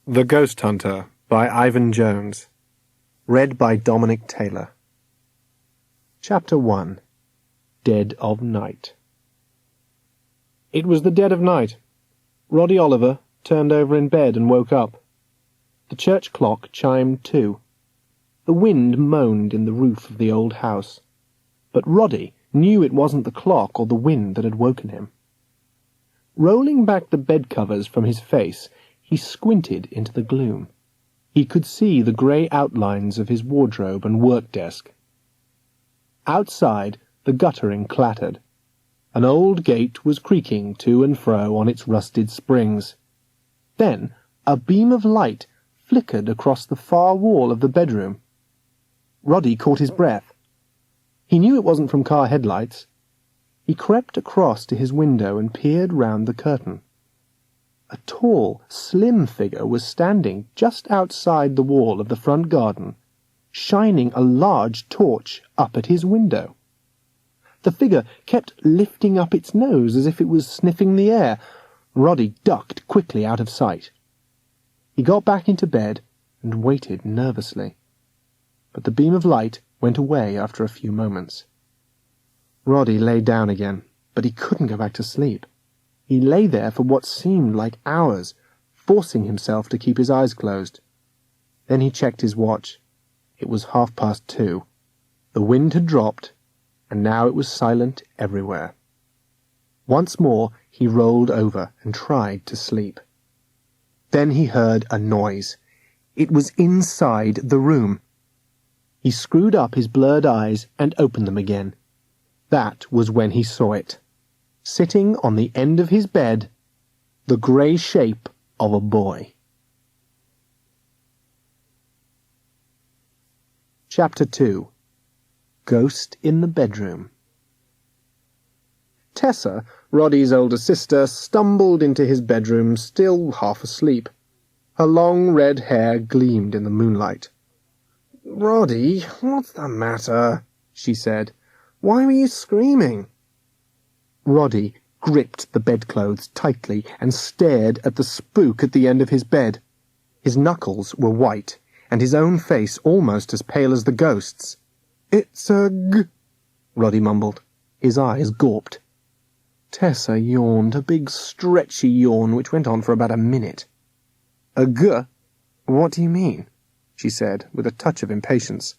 The Ghost Hunter by Ivan Jones. Read by Dominic Taylor. Chapter 1. Dead of Night. It was the dead of night. Roddy Oliver turned over in bed and woke up. The church clock chimed 2. The wind moaned in the roof of the old house, but Roddy knew it wasn't the clock or the wind that had woken him. Rolling back the bedcovers from his face, he squinted into the gloom. He could see the grey outlines of his wardrobe and work desk. Outside, the guttering clattered. An old gate was creaking to and fro on its rusted springs. Then a beam of light flickered across the far wall of the bedroom. Roddy caught his breath. He knew it wasn't from car headlights. He crept across to his window and peered round the curtain. A tall, slim figure was standing just outside the wall of the front garden, shining a large torch up at his window. The figure kept lifting up its nose as if it was sniffing the air. Roddy ducked quickly out of sight. He got back into bed and waited nervously. But the beam of light went away after a few moments. Roddy lay down again, but he couldn't go back to sleep. He lay there for what seemed like hours, forcing himself to keep his eyes closed. Then he checked his watch. It was 2:30. The wind had dropped, and now it was silent everywhere. Once more he rolled over and tried to sleep. Then he heard a noise. It was inside the room. He screwed up his blurred eyes and opened them again. That was when he saw it. Sitting on the end of his bed, the grey shape of a boy. Chapter 2. Ghost in the Bedroom. Tessa, Roddy's older sister, stumbled into his bedroom, still half asleep. Her long red hair gleamed in the moonlight. "Roddy, what's the matter?" she said. "Why were you screaming?" Roddy gripped the bedclothes tightly and stared at the spook at the end of his bed. His knuckles were white, and his own face almost as pale as the ghost's. "It's Roddy mumbled. His eyes gawped. Tessa yawned, a big stretchy yawn which went on for about a minute. What do you mean?" she said, with a touch of impatience.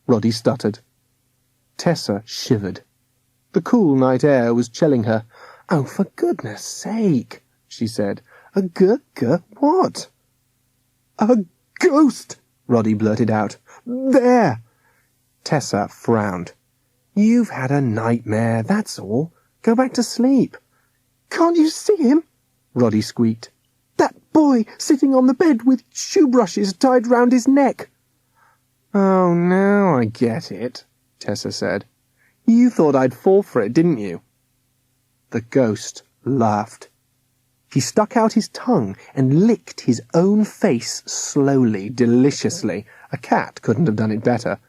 Roddy stuttered. Tessa shivered. The cool night air was chilling her. "Oh, for goodness sake," she said. What?" "A ghost," Roddy blurted out. "There!" Tessa frowned. "You've had a nightmare, that's all. Go back to sleep." "Can't you see him?" Roddy squeaked. "That boy sitting on the bed with shoe brushes tied round his neck." "Oh, now I get it," Tessa said. "You thought I'd fall for it, didn't you?" The ghost laughed. He stuck out his tongue and licked his own face slowly, deliciously. A cat couldn't have done it better.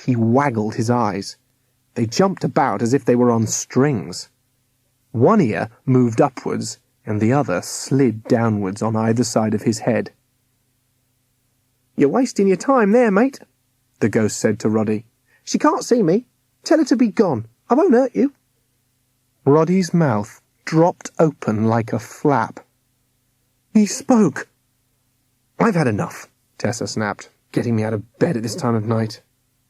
He waggled his eyes. They jumped about as if they were on strings. One ear moved upwards, and the other slid downwards on either side of his head. "You're wasting your time there, mate," the ghost said to Roddy. "She can't see me. Tell her to be gone. I won't hurt you." Roddy's mouth dropped open like a flap. He spoke. "I've had enough," Tessa snapped, getting me out of bed at this time of night.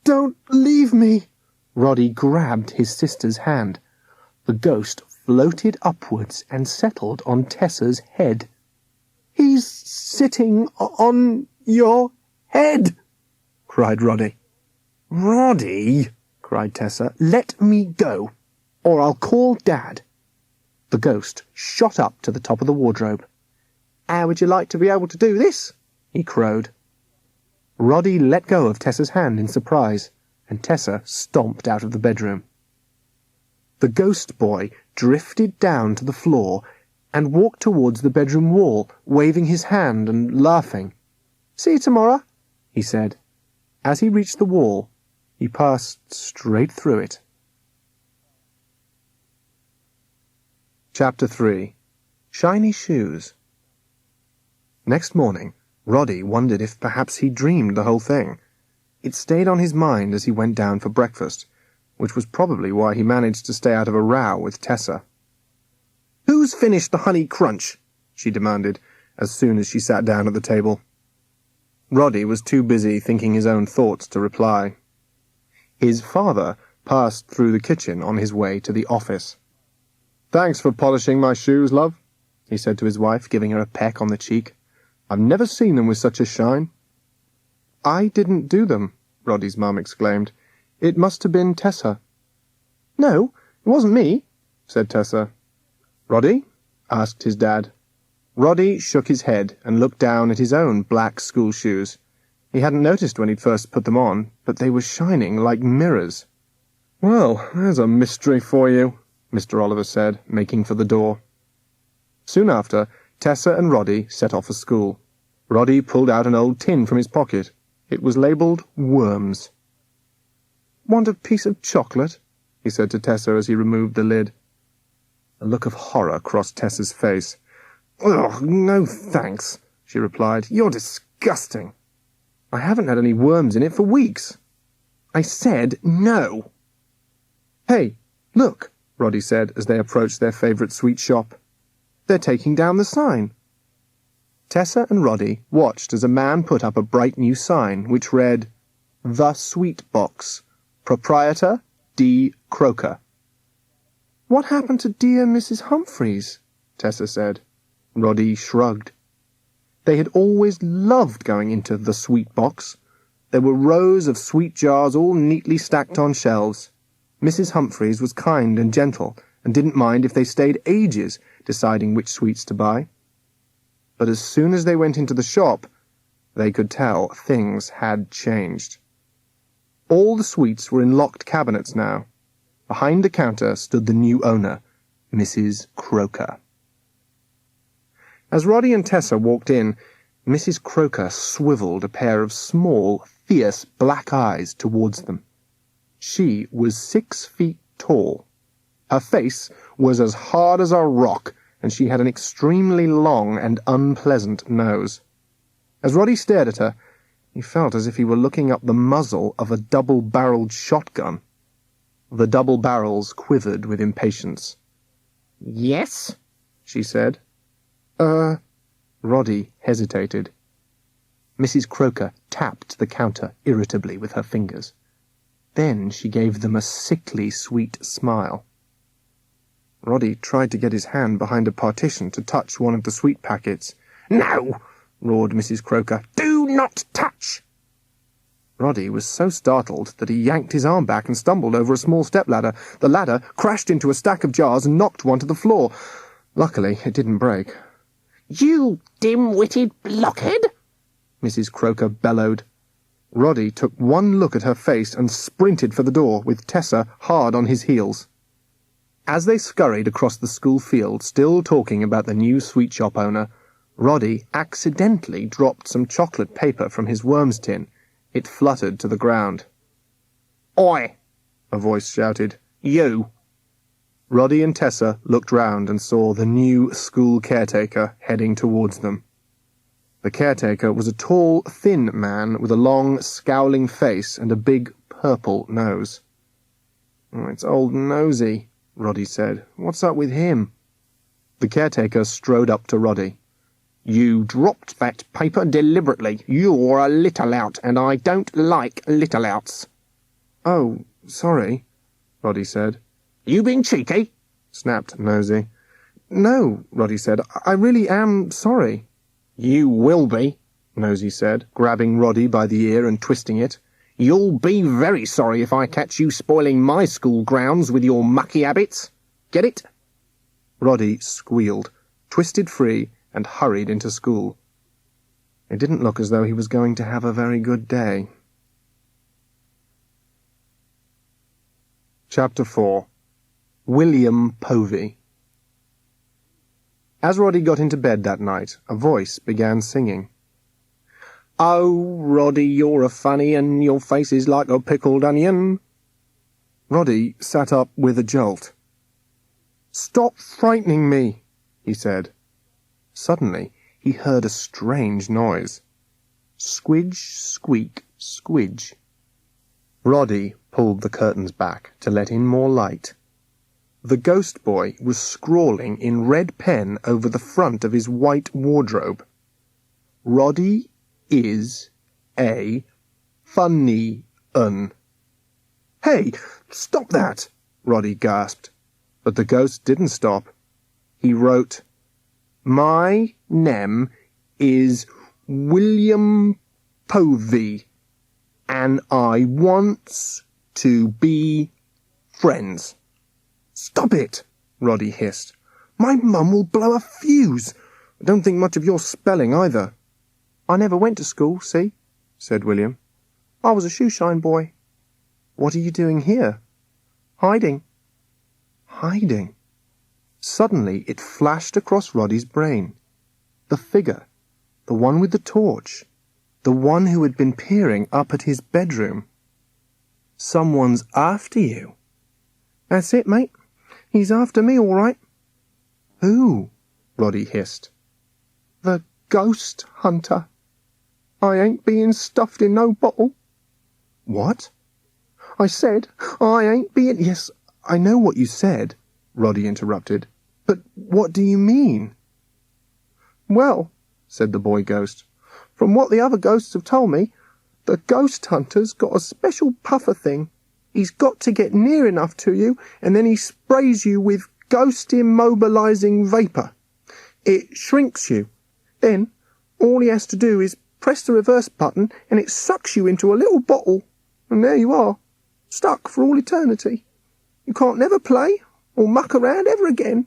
"Don't leave me." Roddy grabbed his sister's hand. The ghost floated upwards and settled on Tessa's head. "He's sitting on your head," cried Roddy. "Roddy," cried Tessa, "let me go, or I'll call Dad." The ghost shot up to the top of the wardrobe. "How would you like to be able to do this?" he crowed. Roddy let go of Tessa's hand in surprise, and Tessa stomped out of the bedroom. The ghost boy drifted down to the floor and walked towards the bedroom wall, waving his hand and laughing. "See you tomorrow," he said. As he reached the wall, he passed straight through it. Chapter 3. Shiny shoes. Next morning, Roddy wondered if perhaps he dreamed the whole thing. It stayed on his mind as he went down for breakfast, which was probably why he managed to stay out of a row with Tessa. "Who's finished the honey crunch?" she demanded, as soon as she sat down at the table. Roddy was too busy thinking his own thoughts to reply. His father passed through the kitchen on his way to the office. "Thanks for polishing my shoes, love," he said to his wife, giving her a peck on the cheek. "I've never seen them with such a shine." "I didn't do them," Roddy's mum exclaimed. "It must have been Tessa." "No, it wasn't me," said Tessa. "Roddy?" asked his dad. Roddy shook his head and looked down at his own black school shoes. He hadn't noticed when he'd first put them on, but they were shining like mirrors. "Well, there's a mystery for you," Mr. Oliver said, making for the door. Soon after, Tessa and Roddy set off for school. Roddy pulled out an old tin from his pocket. It was labelled Worms. "Want a piece of chocolate?" he said to Tessa as he removed the lid. A look of horror crossed Tessa's face. "Ugh, no thanks," she replied. "You're disgusting." "I haven't had any worms in it for weeks." "I said no." "Hey, look," Roddy said as they approached their favourite sweet shop. "They're taking down the sign." Tessa and Roddy watched as a man put up a bright new sign which read, "The Sweet Box, Proprietor D. Croker." "What happened to dear Mrs. Humphreys?" Tessa said. Roddy shrugged. They had always loved going into the sweet box. There were rows of sweet jars all neatly stacked on shelves. Mrs. Humphreys was kind and gentle, and didn't mind if they stayed ages deciding which sweets to buy. But as soon as they went into the shop, they could tell things had changed. All the sweets were in locked cabinets now. Behind the counter stood the new owner, Mrs. Croker. As Roddy and Tessa walked in, Mrs. Croker swiveled a pair of small, fierce black eyes towards them. She was 6 feet tall. Her face was as hard as a rock, and she had an extremely long and unpleasant nose. As Roddy stared at her, he felt as if he were looking up the muzzle of a double-barreled shotgun. The double barrels quivered with impatience. "Yes?" she said. Roddy hesitated. Mrs. Croker tapped the counter irritably with her fingers. Then she gave them a sickly sweet smile. Roddy tried to get his hand behind a partition to touch one of the sweet packets. "No!" roared Mrs. Croker. "Do not touch!" Roddy was so startled that he yanked his arm back and stumbled over a small stepladder. The ladder crashed into a stack of jars and knocked one to the floor. Luckily, it didn't break. "You dim-witted blockhead!" Mrs. Croker bellowed. Roddy took one look at her face and sprinted for the door, with Tessa hard on his heels. As they scurried across the school field, still talking about the new sweet shop owner, Roddy accidentally dropped some chocolate paper from his worms tin. It fluttered to the ground. "Oi!" a voice shouted. "You!" Roddy and Tessa looked round and saw the new school caretaker heading towards them. The caretaker was a tall, thin man with a long, scowling face and a big, purple nose. "Oh, it's old Nosy," Roddy said. "What's up with him?" The caretaker strode up to Roddy. "You dropped that paper deliberately. You're a little-out, and I don't like little-outs." "Oh, sorry," Roddy said. "You being cheeky?" snapped Nosy. "No," Roddy said. "I really am sorry." "You will be," Nosy said, grabbing Roddy by the ear and twisting it. "You'll be very sorry if I catch you spoiling my school grounds with your mucky habits. Get it?" Roddy squealed, twisted free, and hurried into school. It didn't look as though he was going to have a very good day. Chapter 4. William Povey. As Roddy got into bed that night, a voice began singing. "Oh, Roddy, you're a funny, and your face is like a pickled onion." Roddy sat up with a jolt. "Stop frightening me," he said. Suddenly, he heard a strange noise. Squidge, squeak, squidge. Roddy pulled the curtains back to let in more light. The ghost boy was scrawling in red pen over the front of his white wardrobe. Roddy is a funny un. "Hey, stop that!" Roddy gasped. But the ghost didn't stop. He wrote, "My name is William Povey, and I wants to be friends." "Stop it!" Roddy hissed. "My mum will blow a fuse. I don't think much of your spelling either." "I never went to school, see?" said William. "I was a shoeshine boy." "What are you doing here?" "Hiding." Hiding. Suddenly it flashed across Roddy's brain. The figure, the one with the torch, the one who had been peering up at his bedroom. "Someone's after you." "That's it, mate. He's after me, all right." "Who?" Roddy hissed. "The ghost hunter. I ain't being stuffed in no bottle." "What?" "I said I ain't being—" "Yes, I know what you said," Roddy interrupted. "But what do you mean?" "Well," said the boy ghost, "from what the other ghosts have told me, the ghost hunter's got a special puffer thing. He's got to get near enough to you, and then he sprays you with ghost-immobilizing vapour. It shrinks you. Then all he has to do is press the reverse button, and it sucks you into a little bottle, and there you are, stuck for all eternity. You can't never play or muck around ever again."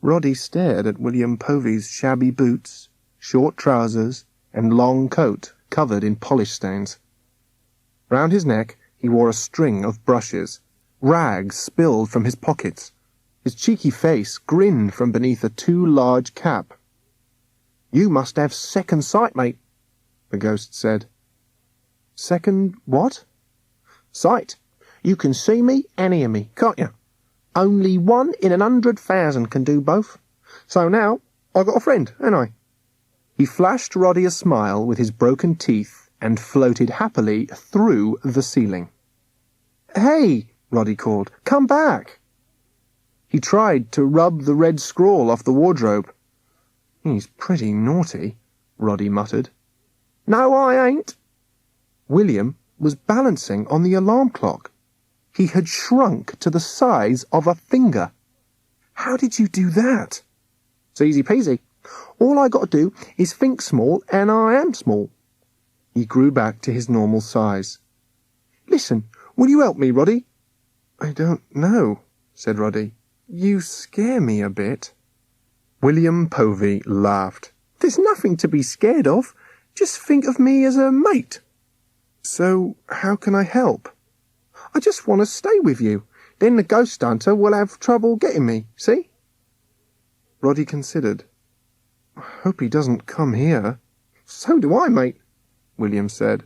Roddy stared at William Povey's shabby boots, short trousers, and long coat covered in polish stains. Round his neck he wore a string of brushes. Rags spilled from his pockets. His cheeky face grinned from beneath a too large cap. "You must have second sight, mate," the ghost said. "Second what?" "Sight. You can see me and hear me, can't you? Only 1 in 100,000 can do both. So now I got a friend, ain't I?" He flashed Roddy a smile with his broken teeth and floated happily through the ceiling. "Hey," Roddy called, "come back." He tried to rub the red scrawl off the wardrobe. "He's pretty naughty," Roddy muttered. "No, I ain't." William was balancing on the alarm clock. He had shrunk to the size of a finger. "How did you do that?" "It's easy peasy. All I got to do is think small, and I am small." He grew back to his normal size. "Listen, will you help me, Roddy?" "I don't know," said Roddy. "You scare me a bit." William Povey laughed. "There's nothing to be scared of. Just think of me as a mate." "So how can I help?" "I just want to stay with you. Then the ghost hunter will have trouble getting me, see?" Roddy considered. "I hope he doesn't come here." "So do I, mate," William said.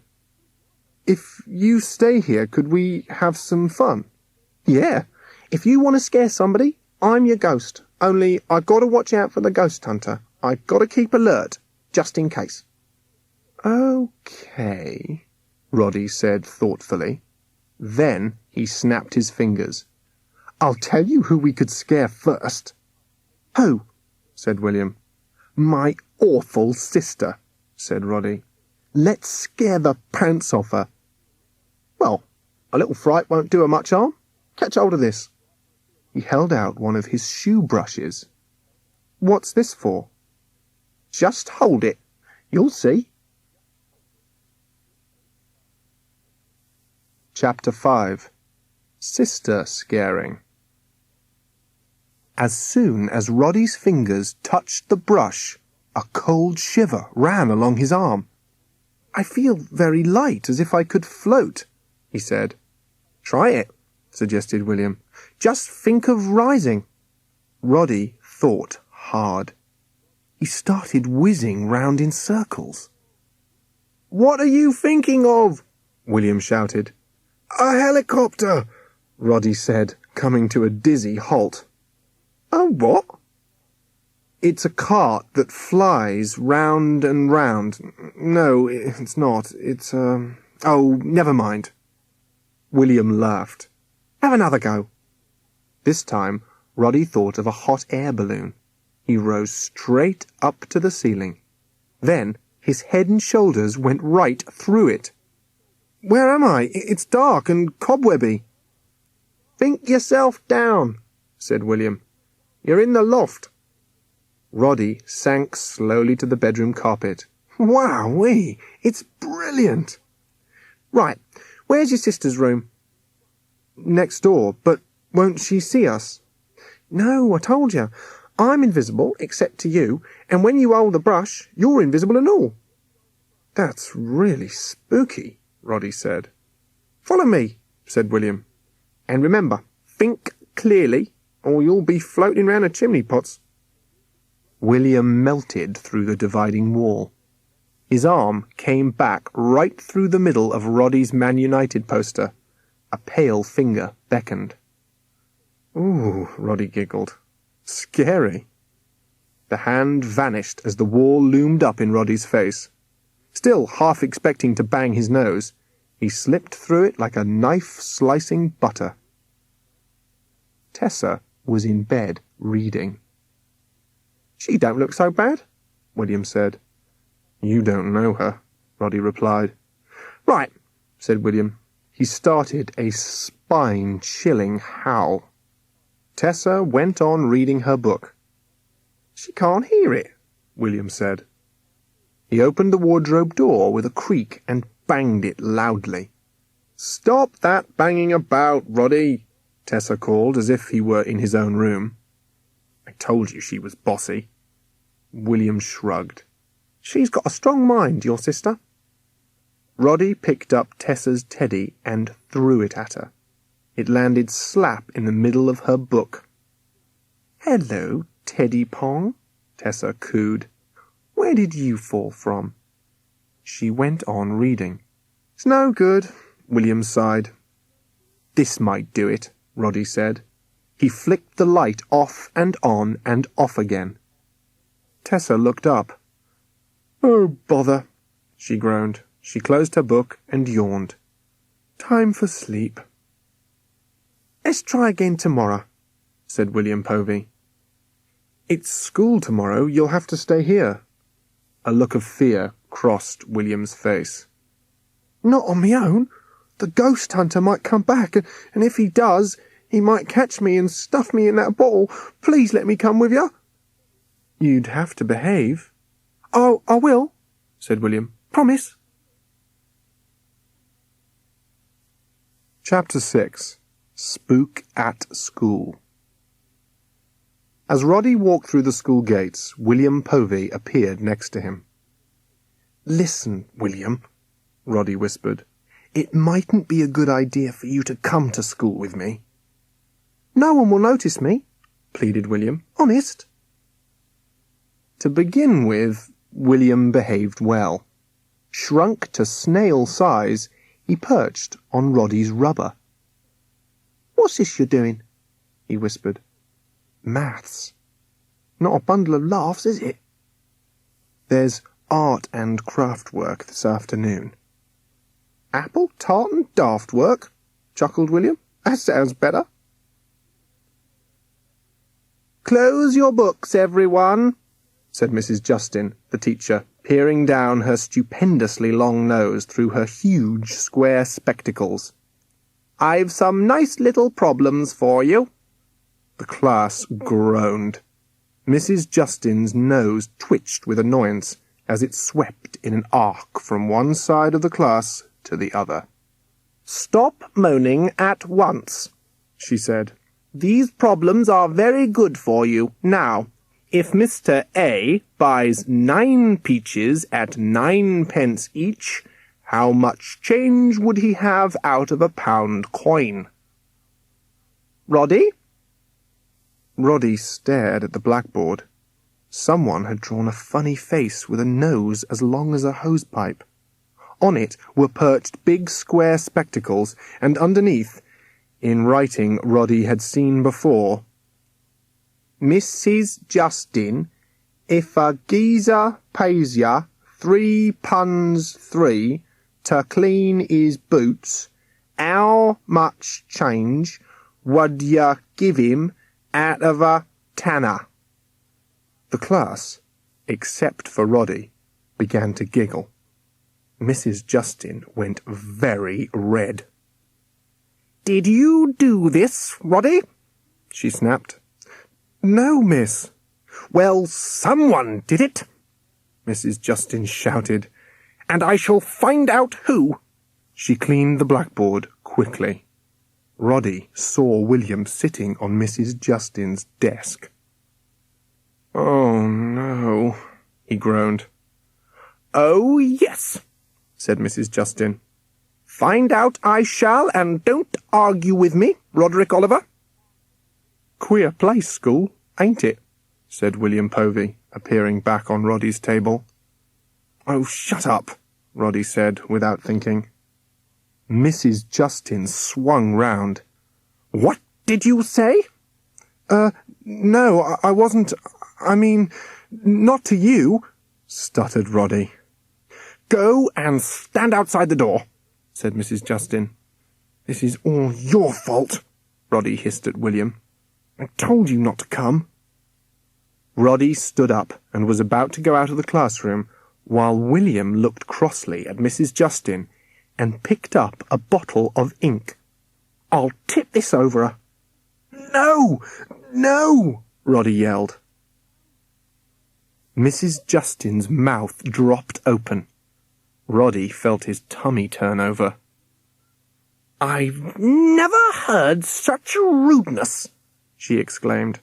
"If you stay here, could we have some fun?" "Yeah. If you want to scare somebody, I'm your ghost. Only I got to watch out for the ghost hunter. I got to keep alert, just in case." "Okay," Roddy said thoughtfully. Then he snapped his fingers. "I'll tell you who we could scare first." "Who?" said William. "My awful sister," said Roddy. "Let's scare the pants off her." "Well, a little fright won't do her much harm. Catch hold of this." He held out one of his shoe brushes. "What's this for?" "Just hold it. You'll see." Chapter 5. Sister Scaring. As soon as Roddy's fingers touched the brush, a cold shiver ran along his arm. "I feel very light, as if I could float," he said. "Try it," suggested William. "Just think of rising." Roddy thought hard. He started whizzing round in circles. "What are you thinking of?" William shouted. "A helicopter," Roddy said, coming to a dizzy halt. "A what?" It's a cart that flies round and round. No, it's not. It's, Oh, never mind. William laughed. Have another go. This time, Roddy thought of a hot air balloon. He rose straight up to the ceiling. Then his head and shoulders went right through it. Where am I? It's dark and cobwebby. Think yourself down, said William. You're in the loft. Roddy sank slowly to the bedroom carpet. Wowee! It's brilliant! Right, where's your sister's room? Next door, but won't she see us? No, I told you. I'm invisible, except to you, and when you hold the brush, you're invisible and all. That's really spooky, Roddy said. Follow me, said William. And remember, think clearly, or you'll be floating round the chimney pots. William melted through the dividing wall. His arm came back right through the middle of Roddy's Man United poster. A pale finger beckoned. Ooh, Roddy giggled. Scary. The hand vanished as the wall loomed up in Roddy's face. Still half expecting to bang his nose, he slipped through it like a knife slicing butter. Tessa was in bed reading. She don't look so bad, William said. You don't know her, Roddy replied. Right, said William. He started a spine-chilling howl. Tessa went on reading her book. She can't hear it, William said. He opened the wardrobe door with a creak and banged it loudly. Stop that banging about, Roddy, Tessa called as if he were in his own room. I told you she was bossy. William shrugged. She's got a strong mind, your sister. Roddy picked up Tessa's teddy and threw it at her. It landed slap in the middle of her book. Hello, Teddy Pong, Tessa cooed. Where did you fall from? She went on reading. It's no good, William sighed. This might do it, Roddy said. He flicked the light off and on and off again. Tessa looked up. Oh, bother, she groaned. She closed her book and yawned. Time for sleep. Let's try again tomorrow, said William Povey. It's school tomorrow. You'll have to stay here. A look of fear crossed William's face. Not on me own. The ghost hunter might come back, and if he does, he might catch me and stuff me in that bottle. Please let me come with you. You'd have to behave. Oh, I will, said William. Promise. Chapter 6. Spook at School. As Roddy walked through the school gates, William Povey appeared next to him. Listen, William, Roddy whispered. It mightn't be a good idea for you to come to school with me. No one will notice me, pleaded William. Honest. To begin with, William behaved well. Shrunk to snail size, he perched on Roddy's rubber. What's this you're doing? He whispered. Maths. Not a bundle of laughs, is it? There's art and craft work this afternoon. Apple, tart and daft work, chuckled William. That sounds better. Close your books, everyone, said Mrs. Justin, the teacher, peering down her stupendously long nose through her huge square spectacles. I've some nice little problems for you. The class groaned. Mrs. Justin's nose twitched with annoyance as it swept in an arc from one side of the class to the other. Stop moaning at once, she said. These problems are very good for you. Now, if Mr. A buys 9 peaches at 9 pence each, how much change would he have out of a £1 coin? Roddy? Roddy stared at the blackboard. Someone had drawn a funny face with a nose as long as a hosepipe. On it were perched big square spectacles, and underneath, in writing Roddy had seen before, Mrs. Justin, If a geezer pays ya 3 punds 3 to clean his boots, how much change would ya give him out of a tanner? The class, except for Roddy, began to giggle. Mrs. Justin went very red. "Did you do this, Roddy?" she snapped. "No, miss." "Well, someone did it," Mrs. Justin shouted, "and I shall find out who." She cleaned the blackboard quickly. Roddy saw William sitting on Mrs. Justin's desk. "Oh, no," he groaned. "Oh, yes," said Mrs. Justin. "Find out I shall, and don't argue with me, Roderick Oliver." "Queer place, school, ain't it?" said William Povey, appearing back on Roddy's table. "Oh, shut up," Roddy said, without thinking. Mrs. Justin swung round. "What did you say?" No, I wasn't. I mean, not to you," stuttered Roddy. "Go and stand outside the door," said Mrs. Justin. "This is all your fault," Roddy hissed at William. "I told you not to come." Roddy stood up and was about to go out of the classroom while William looked crossly at Mrs. Justin and picked up a bottle of ink. "I'll tip this over her." "No! No!" Roddy yelled. Mrs. Justin's mouth dropped open. Roddy felt his tummy turn over. "I've never heard such rudeness," she exclaimed.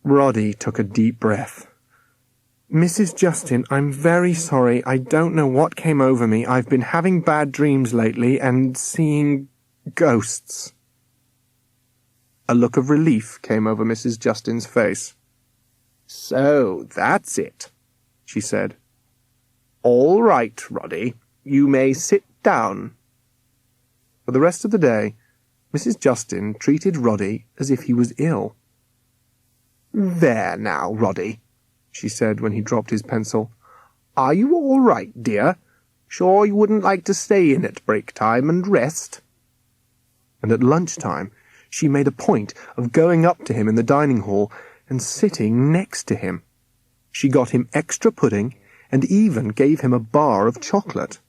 Roddy took a deep breath. "Mrs. Justin, I'm very sorry. I don't know what came over me. I've been having bad dreams lately and seeing ghosts." A look of relief came over Mrs. Justin's face. "So that's it," she said. "All right, Roddy. You may sit down." For the rest of the day, Mrs. Justin treated Roddy as if he was ill. "There now, Roddy," she said when he dropped his pencil. "Are you all right, dear? Sure you wouldn't like to stay in at break time and rest?" And at lunchtime she made a point of going up to him in the dining hall and sitting next to him. She got him extra pudding and even gave him a bar of chocolate.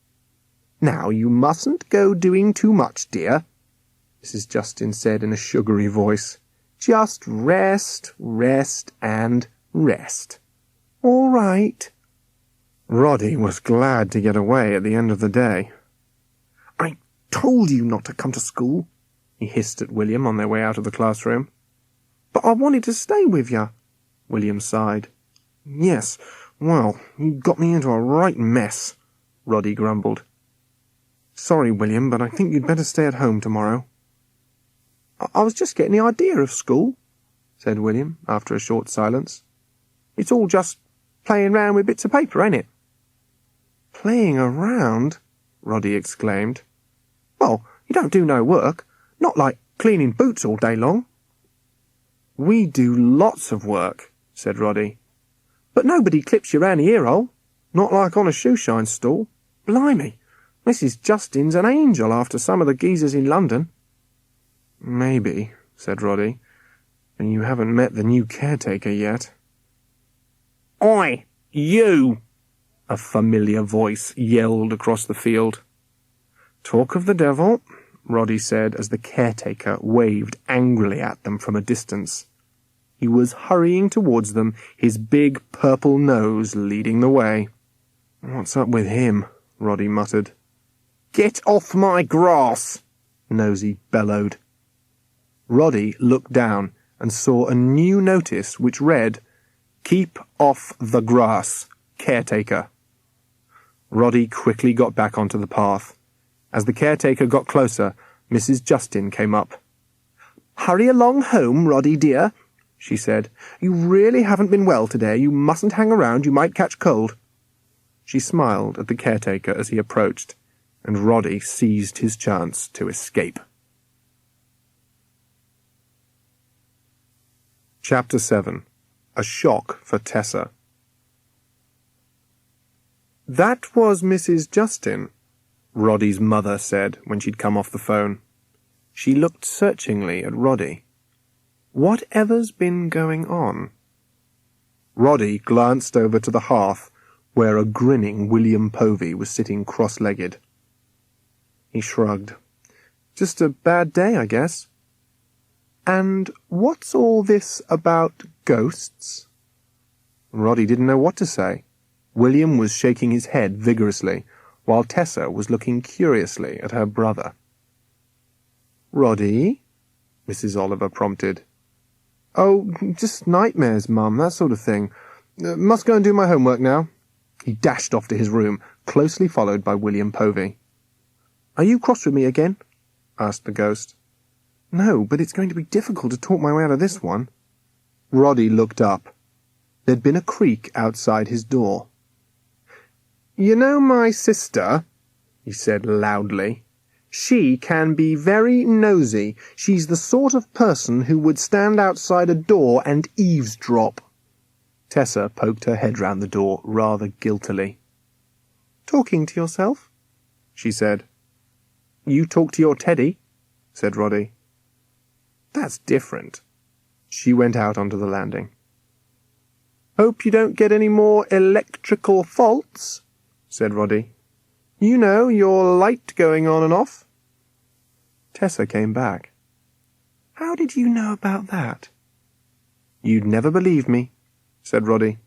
"Now you mustn't go doing too much, dear," Mrs. Justin said in a sugary voice. "Just rest, rest, and rest. All right." Roddy was glad to get away at the end of the day. "I told you not to come to school," he hissed at William on their way out of the classroom. "But I wanted to stay with you," William sighed. "Yes, well, you got me into a right mess," Roddy grumbled. "Sorry, William, but I think you'd better stay at home tomorrow." I was just getting the idea of school," said William, after a short silence. "It's all just playing round with bits of paper, ain't it?" "Playing around?" Roddy exclaimed. "Well, you don't do no work, not like cleaning boots all day long." "We do lots of work," said Roddy. "But nobody clips you round the ear-hole, not like on a shoeshine stall. Blimey, Mrs. Justin's an angel after some of the geezers in London." "Maybe," said Roddy, "and you haven't met the new caretaker yet." "Oi, you!" a familiar voice yelled across the field. "Talk of the devil," Roddy said as the caretaker waved angrily at them from a distance. He was hurrying towards them, his big purple nose leading the way. "What's up with him?" Roddy muttered. "Get off my grass!" Nosy bellowed. Roddy looked down and saw a new notice which read, "Keep off the grass, caretaker." Roddy quickly got back onto the path. As the caretaker got closer, Mrs. Justin came up. "Hurry along home, Roddy dear," she said. "You really haven't been well today. You mustn't hang around. You might catch cold." She smiled at the caretaker as he approached, and Roddy seized his chance to escape. Chapter 7. a shock for Tessa. "That was Mrs. Justin," Roddy's mother said when she'd come off the phone. She looked searchingly at Roddy. "Whatever's been going on?" Roddy glanced over to the hearth, where a grinning William Povey was sitting cross-legged. He shrugged. "Just a bad day, I guess." "And what's all this about ghosts?" Roddy didn't know what to say. William was shaking his head vigorously, while Tessa was looking curiously at her brother. "Roddy?" Mrs. Oliver prompted. "Oh, just nightmares, Mum, that sort of thing. Must go and do my homework now." He dashed off to his room, closely followed by William Povey. "Are you cross with me again?" asked the ghost. "No, but it's going to be difficult to talk my way out of this one." Roddy looked up. There'd been a creak outside his door. "You know my sister," he said loudly. "She can be very nosy. She's the sort of person who would stand outside a door and eavesdrop." Tessa poked her head round the door rather guiltily. "Talking to yourself?" she said. "You talk to your teddy," said Roddy. "That's different." She went out onto the landing. "Hope you don't get any more electrical faults," said Roddy. "You know, your light going on and off." Tessa came back. "How did you know about that?" "You'd never believe me," said Roddy.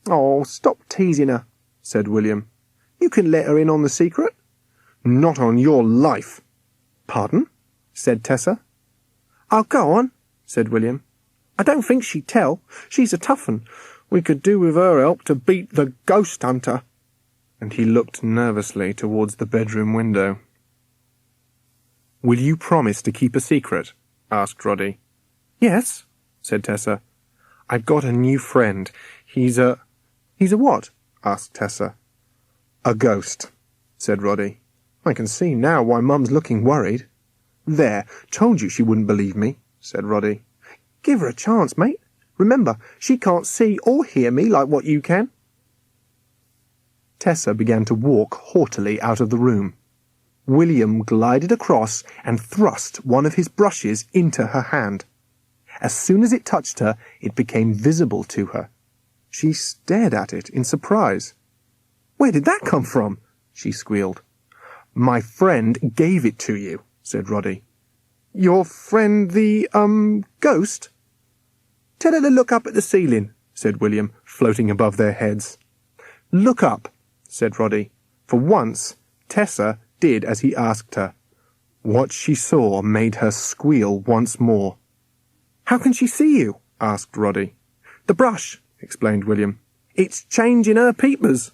"Oh, stop teasing her," said William. "You can let her in on the secret." "Not on your life." "Pardon?" said Tessa. "Oh, go on," said William. "I don't think she'd tell. She's a tough un. We could do with her help to beat the ghost hunter." And he looked nervously towards the bedroom window. "Will you promise to keep a secret?" asked Roddy. "Yes," said Tessa. "I've got a new friend. He's a what?" asked Tessa. "A ghost," said Roddy. "I can see now why Mum's looking worried." "There, told you she wouldn't believe me," said Roddy. "Give her a chance, mate. Remember, she can't see or hear me like what you can." Tessa began to walk haughtily out of the room. William glided across and thrust one of his brushes into her hand. As soon as it touched her, it became visible to her. She stared at it in surprise. "Where did that come from?" she squealed. "My friend gave it to you," said Roddy. "Your friend the, ghost?" "Tell her to look up at the ceiling," said William, floating above their heads. "Look up," said Roddy. For once, Tessa did as he asked her. What she saw made her squeal once more. "How can she see you?" asked Roddy. "The brush," explained William. "It's changing her peepers."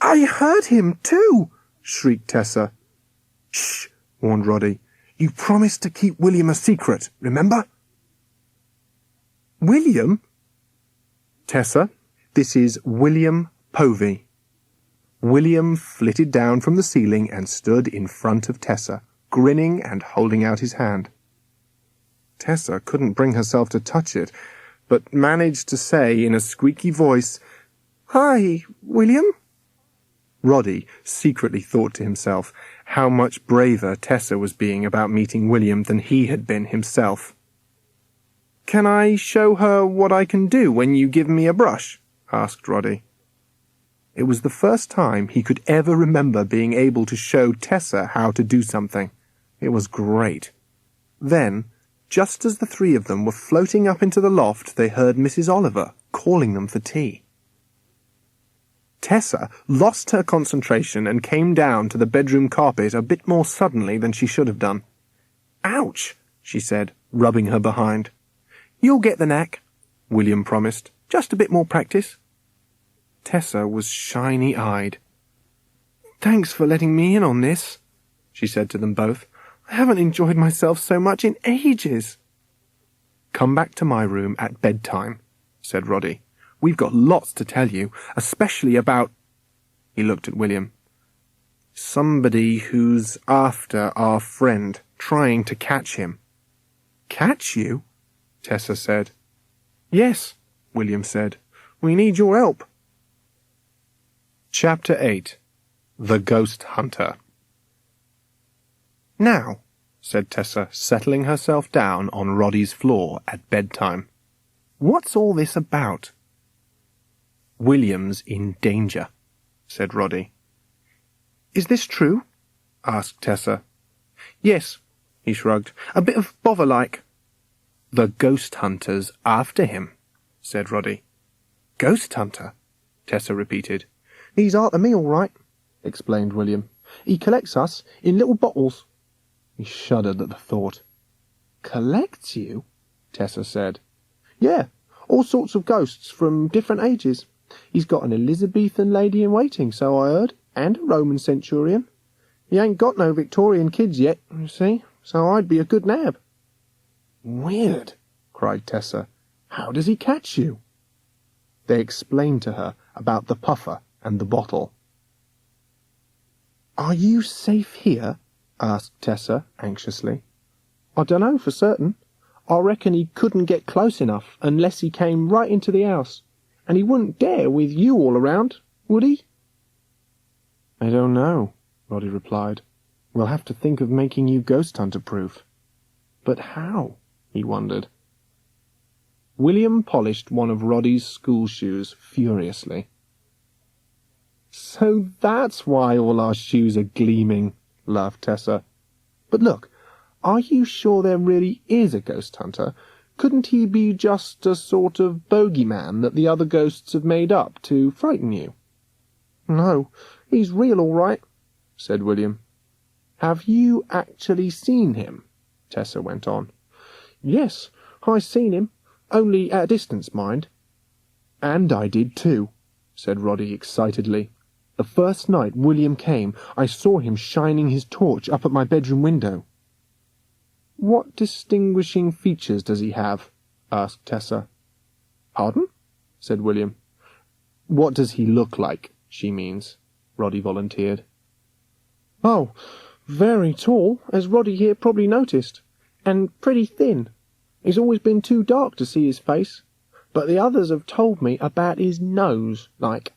"I heard him too," shrieked Tessa. "Shh," warned Roddy. "You promised to keep William a secret, remember?" "William?" "Tessa, this is William Povey." William flitted down from the ceiling and stood in front of Tessa, grinning and holding out his hand. Tessa couldn't bring herself to touch it, but managed to say in a squeaky voice, "Hi, William." Roddy secretly thought to himself how much braver Tessa was being about meeting William than he had been himself. "Can I show her what I can do when you give me a brush?" asked Roddy. It was the first time he could ever remember being able to show Tessa how to do something. It was great. Then, just as the three of them were floating up into the loft, they heard Mrs. Oliver calling them for tea. Tessa lost her concentration and came down to the bedroom carpet a bit more suddenly than she should have done. "Ouch," she said, rubbing her behind. "You'll get the knack," William promised. "Just a bit more practice." Tessa was shiny-eyed. "Thanks for letting me in on this," she said to them both. "I haven't enjoyed myself so much in ages." "Come back to my room at bedtime," said Roddy. "We've got lots to tell you, especially about—" He looked at William. "Somebody who's after our friend, trying to catch him." "Catch you?" Tessa said. Yes, William said. We need your help. Chapter 8. The Ghost Hunter. Now, said Tessa, settling herself down on Roddy's floor at bedtime. What's all this about? William's in danger, said Roddy. Is this true? Asked Tessa. Yes, he shrugged. A bit of bother-like. The ghost hunter's after him, said Roddy. Ghost hunter? Tessa repeated. He's after me all right, explained William. He collects us in little bottles. He shuddered at the thought. Collects you? Tessa said. Yeah, all sorts of ghosts from different ages. He's got an Elizabethan lady-in-waiting, so I heard, and a Roman centurion. He ain't got no Victorian kids yet, you see, so I'd be a good nab. Weird, cried Tessa. How does he catch you? They explained to her about the puffer and the bottle. Are you safe here? Asked Tessa anxiously. I dunno for certain. I reckon he couldn't get close enough unless he came right into the house, and he wouldn't dare with you all around, would he? I don't know, Roddy replied. We'll have to think of making you ghost hunter proof. But how? He wondered. William polished one of Roddy's school shoes furiously. So that's why all our shoes are gleaming, laughed Tessa. But look, are you sure there really is a ghost hunter? Couldn't he be just a sort of bogeyman that the other ghosts have made up to frighten you? No, he's real all right, said William. Have you actually seen him? Tessa went on. Yes, I seen him, only at a distance, mind. And I did too, said Roddy excitedly. The first night William came, I saw him shining his torch up at my bedroom window. What distinguishing features does he have? Asked Tessa. Pardon? Said William. What does he look like, she means, Roddy volunteered. Oh, very tall, as Roddy here probably noticed, and pretty thin. He's always been too dark to see his face, but the others have told me about his nose, like.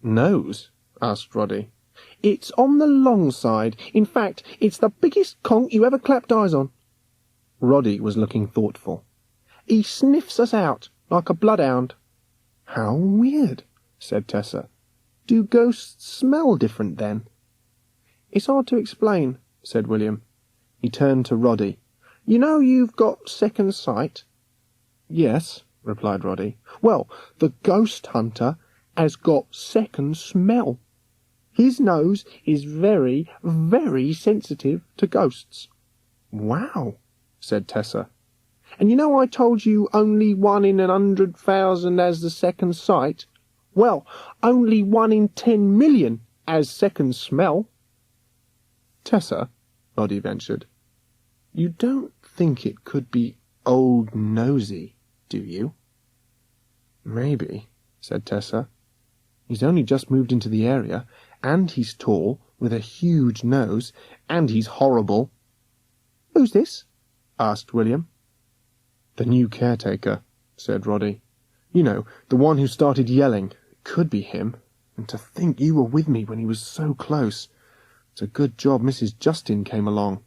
Nose? Asked Roddy. It's on the long side. In fact, it's the biggest conch you ever clapped eyes on. Roddy was looking thoughtful. He sniffs us out, like a bloodhound. How weird, said Tessa. Do ghosts smell different then? It's hard to explain, said William. He turned to Roddy. You know you've got second sight? Yes, replied Roddy. Well, the ghost hunter has got second smell. His nose is very, very sensitive to ghosts. Wow, said Tessa. And you know I told you only 1 in 100,000 has the second sight? Well, only 1 in 10 million has second smell. Tessa, Roddy ventured, you don't think it could be Old Nosy, do you? Maybe, said Tessa. He's only just moved into the area, and he's tall, with a huge nose, and he's horrible. Who's this? Asked William. The new caretaker, said Roddy. You know, the one who started yelling. It could be him. And to think you were with me when he was so close. It's a good job Mrs. Justin came along.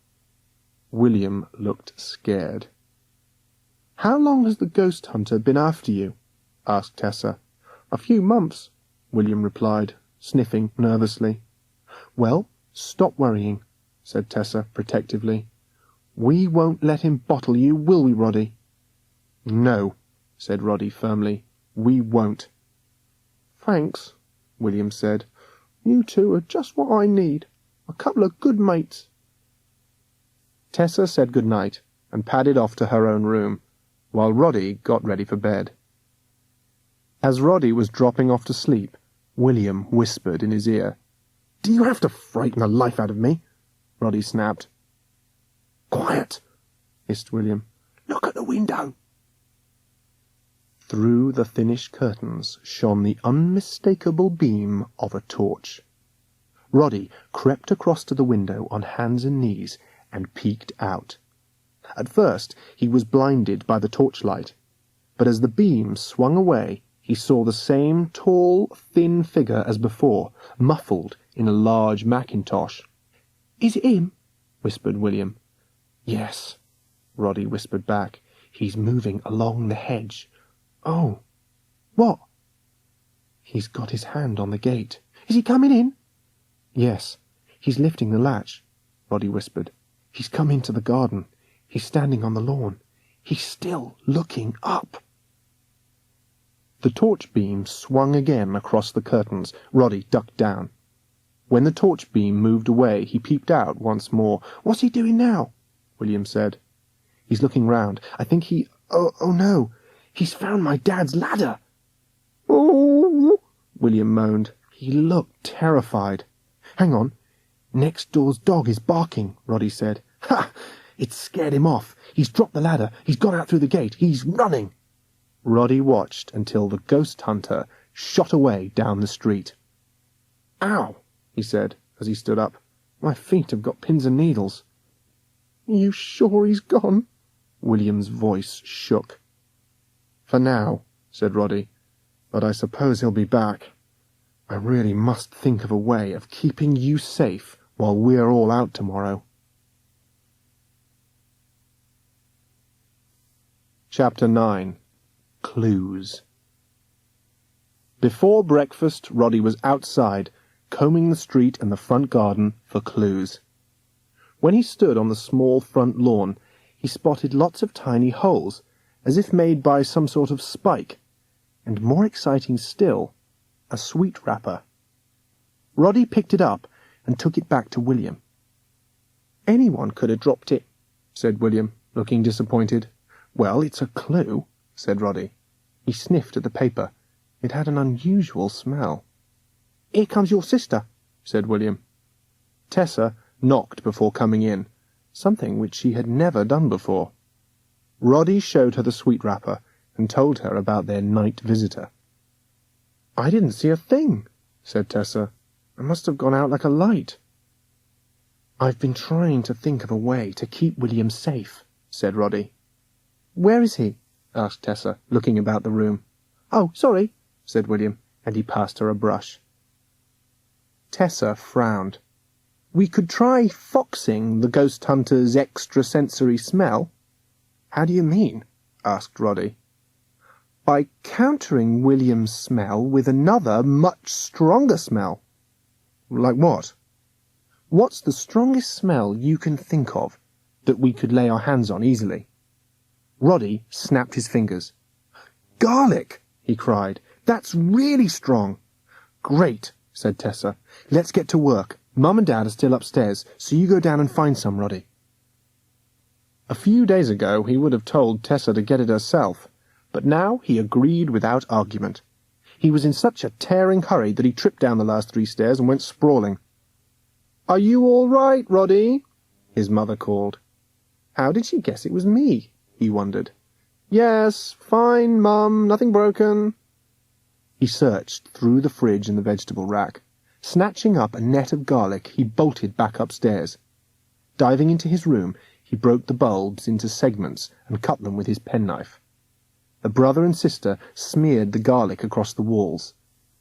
William looked scared. How long has the ghost hunter been after you? Asked Tessa. A few months, William replied, sniffing nervously. Well, stop worrying, said Tessa protectively. We won't let him bottle you, will we, Roddy? No, said Roddy firmly. We won't. Thanks, William said. You two are just what I need. A couple of good mates. Tessa said good night and padded off to her own room, while Roddy got ready for bed. As Roddy was dropping off to sleep, William whispered in his ear. Do you have to frighten the life out of me? Roddy snapped. Quiet, hissed William. Look at the window. Through the thinnish curtains shone the unmistakable beam of a torch. Roddy crept across to the window on hands and knees and peeked out. At first he was blinded by the torchlight, but as the beam swung away, he saw the same tall, thin figure as before, muffled in a large mackintosh. "Is it him?" whispered William. "Yes," Roddy whispered back. "He's moving along the hedge." "Oh, what?" "He's got his hand on the gate." "Is he coming in?" "Yes, he's lifting the latch," Roddy whispered. "He's come into the garden. He's standing on the lawn. He's still looking up." The torch beam swung again across the curtains. Roddy ducked down. When the torch beam moved away, he peeped out once more. "What's he doing now?" William said. "He's looking round. I think he... Oh no! He's found my dad's ladder!" "Oh!" William moaned. He looked terrified. "Hang on. Next door's dog is barking," Roddy said. "Ha! It's scared him off. He's dropped the ladder. He's gone out through the gate. He's running." Roddy watched until the ghost hunter shot away down the street. "Ow!" he said as he stood up. "My feet have got pins and needles." "You sure he's gone?" William's voice shook. "For now," said Roddy, "but I suppose he'll be back. I really must think of a way of keeping you safe while we're all out tomorrow." Chapter 9. Clues. Before breakfast, Roddy was outside, combing the street and the front garden for clues. When he stood on the small front lawn, he spotted lots of tiny holes, as if made by some sort of spike, and more exciting still, a sweet wrapper. Roddy picked it up and took it back to William. "Anyone could have dropped it," said William, looking disappointed. "Well, it's a clue," said Roddy. He sniffed at the paper. It had an unusual smell. "Here comes your sister," said William. Tessa knocked before coming in, something which she had never done before. Roddy showed her the sweet wrapper and told her about their night visitor. "I didn't see a thing," said Tessa. "I must have gone out like a light." "I've been trying to think of a way to keep William safe," said Roddy. "Where is he?" asked Tessa, looking about the room. "Oh, sorry," said William, and he passed her a brush. Tessa frowned. "We could try foxing the ghost hunter's extrasensory smell." "How do you mean?" asked Roddy. "By countering William's smell with another, much stronger smell." "Like what?" "What's the strongest smell you can think of that we could lay our hands on easily?" Roddy snapped his fingers. "Garlic!" he cried. "That's really strong." "Great," said Tessa. "Let's get to work. Mum and Dad are still upstairs, so you go down and find some, Roddy." A few days ago he would have told Tessa to get it herself, but now he agreed without argument. He was in such a tearing hurry that he tripped down the last 3 stairs and went sprawling. "Are you all right, Roddy?" his mother called. How did she guess it was me? He wondered. "Yes, fine, Mum, nothing broken." He searched through the fridge and the vegetable rack. Snatching up a net of garlic, he bolted back upstairs. Diving into his room, he broke the bulbs into segments and cut them with his penknife. The brother and sister smeared the garlic across the walls.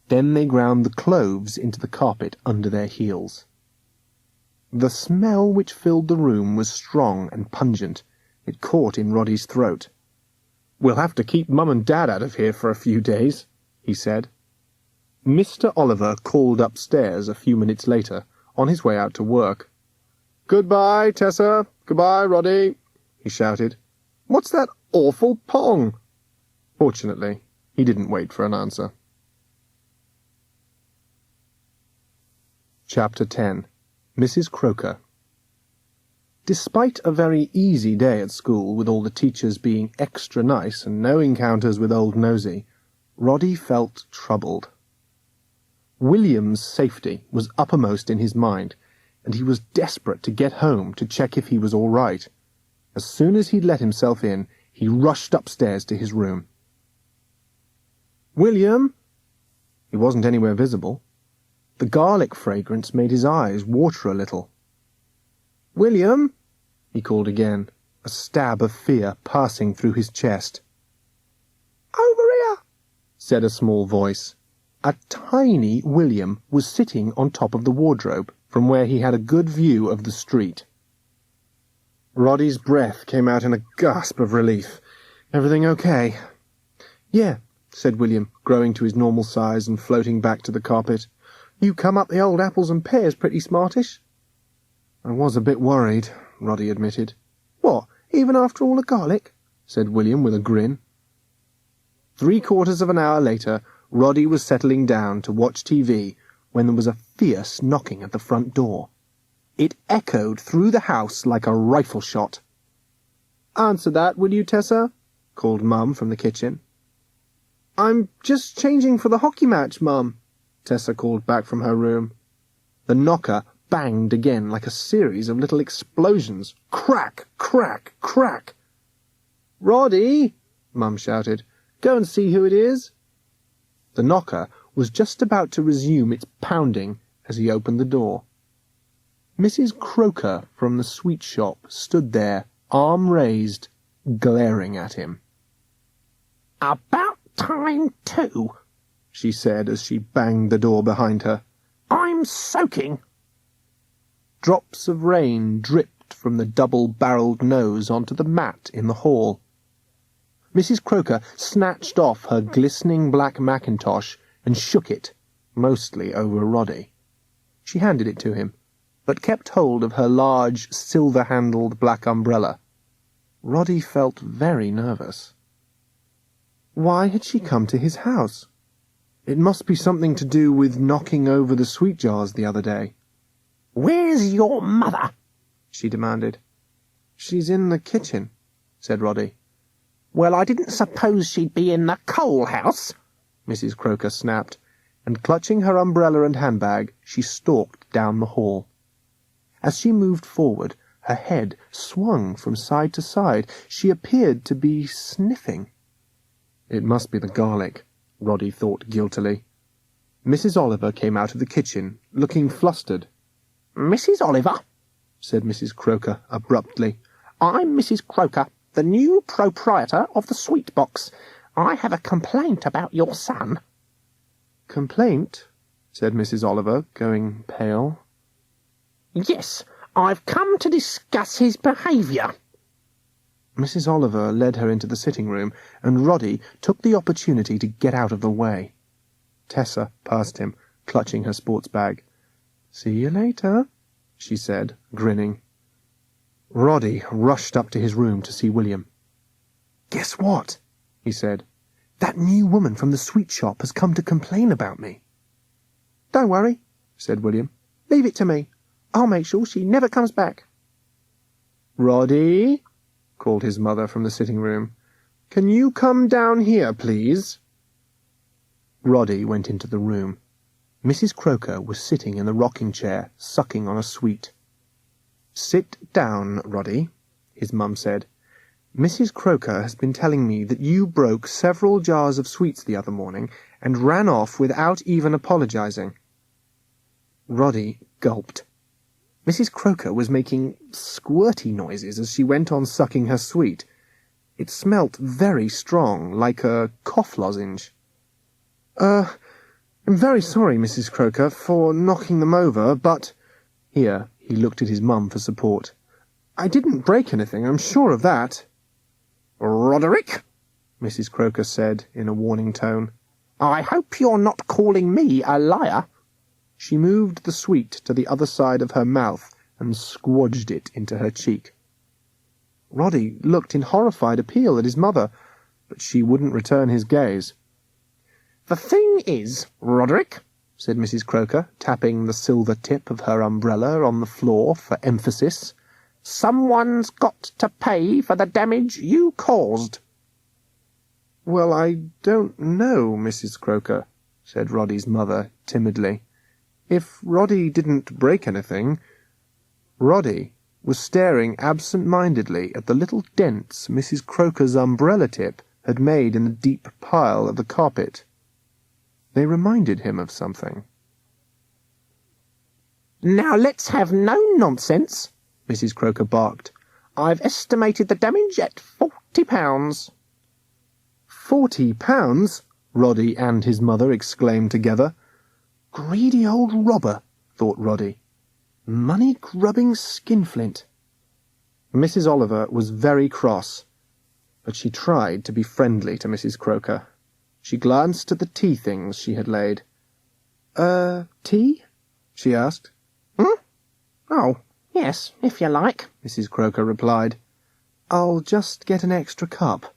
Then they ground the cloves into the carpet under their heels. The smell which filled the room was strong and pungent. It caught in Roddy's throat. "We'll have to keep Mum and Dad out of here for a few days," he said. Mr. Oliver called upstairs a few minutes later, on his way out to work. "Goodbye, Tessa. Goodbye, Roddy," he shouted. "What's that awful pong?" Fortunately, he didn't wait for an answer. Chapter 10. Mrs. Croker. Despite a very easy day at school, with all the teachers being extra nice and no encounters with old Nosy, Roddy felt troubled. William's safety was uppermost in his mind, and he was desperate to get home to check if he was all right. As soon as he'd let himself in, he rushed upstairs to his room. "William!" He wasn't anywhere visible. The garlic fragrance made his eyes water a little. "William!" he called again, a stab of fear passing through his chest. "Over here," said a small voice. A tiny William was sitting on top of the wardrobe, from where he had a good view of the street. Roddy's breath came out in a gasp of relief. "Everything okay?" "Yeah," said William, growing to his normal size and floating back to the carpet. "You come up the old apples and pears pretty smartish." "I was a bit worried," Roddy admitted. "What, even after all the garlic?" said William with a grin. 3/4 of an hour later, Roddy was settling down to watch TV when there was a fierce knocking at the front door. It echoed through the house like a rifle shot. "Answer that, will you, Tessa?" called Mum from the kitchen. "I'm just changing for the hockey match, Mum," Tessa called back from her room. The knocker banged again like a series of little explosions. Crack, crack, crack. "Roddy," Mum shouted, "go and see who it is." The knocker was just about to resume its pounding as he opened the door. Mrs. Croker from the sweet shop stood there, arm raised, glaring at him. "About time, too," she said as she banged the door behind her. "I'm soaking." Drops of rain dripped from the double-barreled nose onto the mat in the hall. Mrs. Croker snatched off her glistening black mackintosh and shook it, mostly over Roddy. She handed it to him, but kept hold of her large, silver-handled black umbrella. Roddy felt very nervous. Why had she come to his house? It must be something to do with knocking over the sweet jars the other day. "Where's your mother?" she demanded. "She's in the kitchen," said Roddy. "Well, I didn't suppose she'd be in the coal house," Mrs. Croker snapped, and clutching her umbrella and handbag, she stalked down the hall. As she moved forward, her head swung from side to side. She appeared to be sniffing. It must be the garlic, Roddy thought guiltily. Mrs. Oliver came out of the kitchen, looking flustered. "Mrs. Oliver," said Mrs. Croker abruptly. "I'm Mrs. Croker, the new proprietor of the sweet box. I have a complaint about your son." "Complaint?" said Mrs. Oliver, going pale. "Yes, I've come to discuss his behaviour." Mrs. Oliver led her into the sitting room, and Roddy took the opportunity to get out of the way. Tessa passed him, clutching her sports bag. "See you later," she said, grinning. Roddy rushed up to his room to see William. "Guess what?" he said. "That new woman from the sweet shop has come to complain about me." "Don't worry," said William. "Leave it to me. I'll make sure she never comes back." "Roddy," called his mother from the sitting room, "can you come down here, please?" Roddy went into the room. Mrs. Croker was sitting in the rocking chair, sucking on a sweet. "Sit down, Roddy," his mum said. "Mrs. Croker has been telling me that you broke several jars of sweets the other morning and ran off without even apologizing." Roddy gulped. Mrs. Croker was making squirty noises as she went on sucking her sweet. It smelt very strong, like a cough lozenge. I'm very sorry, Mrs. Croker, for knocking them over, but—" Here he looked at his mum for support. "I didn't break anything, I'm sure of that." "Roderick," Mrs. Croker said in a warning tone, "I hope you're not calling me a liar." She moved the sweet to the other side of her mouth and squodged it into her cheek. Roddy looked in horrified appeal at his mother, but she wouldn't return his gaze. "The thing is, Roderick," said Mrs. Croker, tapping the silver tip of her umbrella on the floor for emphasis, "someone's got to pay for the damage you caused." "Well, I don't know, Mrs. Croker," said Roddy's mother timidly. "If Roddy didn't break anything—" Roddy was staring absent-mindedly at the little dents Mrs. Croker's umbrella tip had made in the deep pile of the carpet. They reminded him of something. "Now let's have no nonsense," Mrs. Croker barked. "I've estimated the damage at £40. £40? Roddy and his mother exclaimed together. Greedy old robber, thought Roddy. Money-grubbing skinflint. Mrs. Oliver was very cross, but she tried to be friendly to Mrs. Croker. She glanced at the tea things she had laid. Tea? She asked. Oh, yes, if you like, Mrs. Croker replied. I'll just get an extra cup,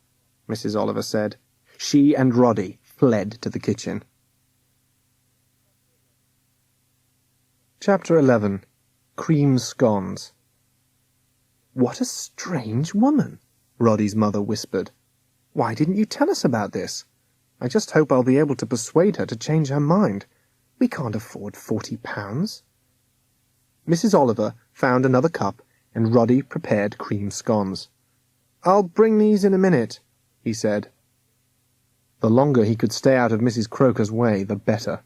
Mrs. Oliver said. She and Roddy fled to the kitchen. Chapter 11. Cream Scones. What a strange woman, Roddy's mother whispered. Why didn't you tell us about this? I just hope I'll be able to persuade her to change her mind. We can't afford £40. Mrs. Oliver found another cup, and Roddy prepared cream scones. I'll bring these in a minute, he said. The longer he could stay out of Mrs. Croker's way, the better.